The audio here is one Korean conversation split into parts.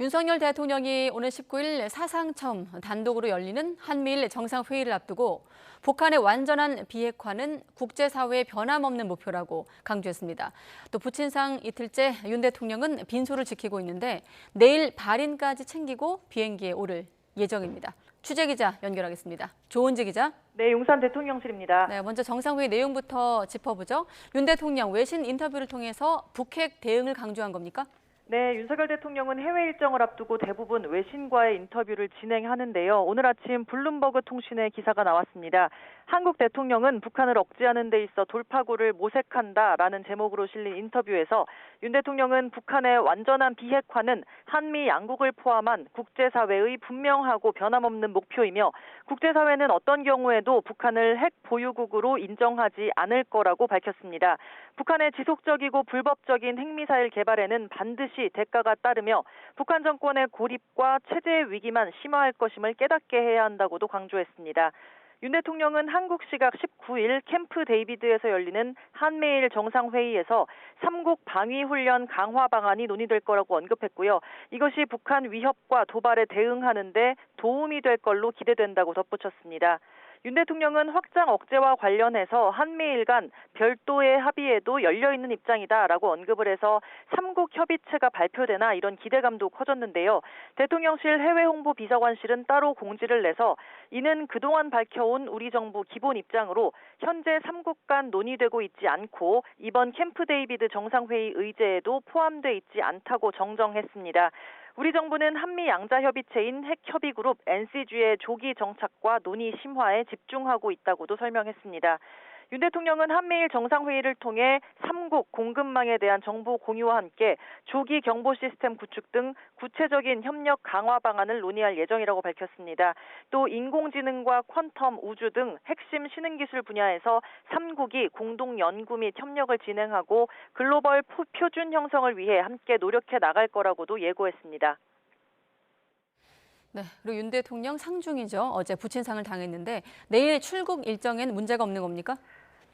윤석열 대통령이 오늘 19일 사상 처음 단독으로 열리는 한미일 정상회의를 앞두고 북한의 완전한 비핵화는 국제사회의 변함없는 목표라고 강조했습니다. 또 부친상 이틀째 윤 대통령은 빈소를 지키고 있는데 내일 발인까지 챙기고 비행기에 오를 예정입니다. 취재기자 연결하겠습니다. 조은지 기자. 네, 용산 대통령실입니다. 네, 먼저 정상회의 내용부터 짚어보죠. 윤 대통령 외신 인터뷰를 통해서 북핵 대응을 강조한 겁니까? 네, 윤석열 대통령은 해외 일정을 앞두고 대부분 외신과의 인터뷰를 진행하는데요. 오늘 아침 블룸버그 통신의 기사가 나왔습니다. 한국 대통령은 북한을 억제하는 데 있어 돌파구를 모색한다라는 제목으로 실린 인터뷰에서 윤 대통령은 북한의 완전한 비핵화는 한미 양국을 포함한 국제사회의 분명하고 변함없는 목표이며 국제사회는 어떤 경우에도 북한을 핵 보유국으로 인정하지 않을 거라고 밝혔습니다. 북한의 지속적이고 불법적인 핵미사일 개발에는 반드시 대가가 따르며 북한 정권의 고립과 체제 위기만 심화할 것임을 깨닫게 해야 한다고도 강조했습니다. 윤 대통령은 한국 시각 19일 캠프 데이비드에서 열리는 한미일 정상회의에서 3국 방위훈련 강화 방안이 논의될 거라고 언급했고요. 이것이 북한 위협과 도발에 대응하는 데 도움이 될 걸로 기대된다고 덧붙였습니다. 윤 대통령은 확장 억제와 관련해서 한미일 간 별도의 합의에도 열려있는 입장이다라고 언급을 해서 3국 협의체가 발표되나 이런 기대감도 커졌는데요. 대통령실 해외홍보비서관실은 따로 공지를 내서 이는 그동안 밝혀온 우리 정부 기본 입장으로 현재 3국 간 논의되고 있지 않고 이번 캠프 데이비드 정상회의 의제에도 포함돼 있지 않다고 정정했습니다. 우리 정부는 한미 양자협의체인 핵협의그룹 NCG의 조기 정착과 논의 심화에 집중하고 있다고도 설명했습니다. 윤 대통령은 한미일 정상회의를 통해 3국 공급망에 대한 정보 공유와 함께 조기 경보 시스템 구축 등 구체적인 협력 강화 방안을 논의할 예정이라고 밝혔습니다. 또 인공지능과 퀀텀, 우주 등 핵심 신흥기술 분야에서 3국이 공동 연구 및 협력을 진행하고 글로벌 표준 형성을 위해 함께 노력해 나갈 거라고도 예고했습니다. 네, 그리고 윤 대통령 상중이죠. 어제 부친상을 당했는데 내일 출국 일정엔 문제가 없는 겁니까?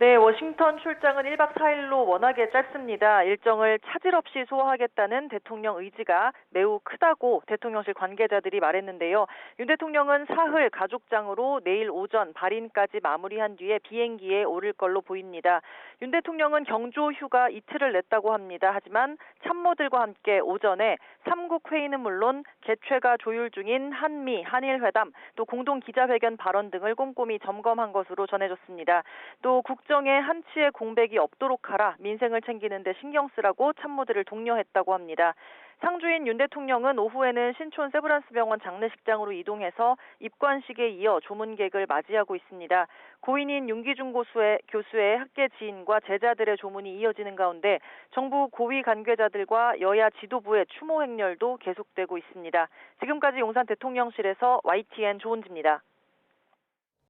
네, 워싱턴 출장은 1박 4일로 워낙에 짧습니다. 일정을 차질 없이 소화하겠다는 대통령 의지가 매우 크다고 대통령실 관계자들이 말했는데요. 윤 대통령은 사흘 가족장으로 내일 오전 발인까지 마무리한 뒤에 비행기에 오를 걸로 보입니다. 윤 대통령은 경조 휴가 이틀을 냈다고 합니다. 하지만 참모들과 함께 오전에 3국 회의는 물론 개최가 조율 중인 한미, 한일 회담, 또 공동 기자회견 발언 등을 꼼꼼히 점검한 것으로 전해졌습니다. 또 국정에 한치의 공백이 없도록 하라, 민생을 챙기는 데 신경 쓰라고 참모들을 독려했다고 합니다. 상주인 윤 대통령은 오후에는 신촌 세브란스 병원 장례식장으로 이동해서 입관식에 이어 조문객을 맞이하고 있습니다. 고인인 윤기중 교수의 학계 지인과 제자들의 조문이 이어지는 가운데 정부 고위 관계자들과 여야 지도부의 추모 행렬도 계속되고 있습니다. 지금까지 용산 대통령실에서 YTN 조은지입니다.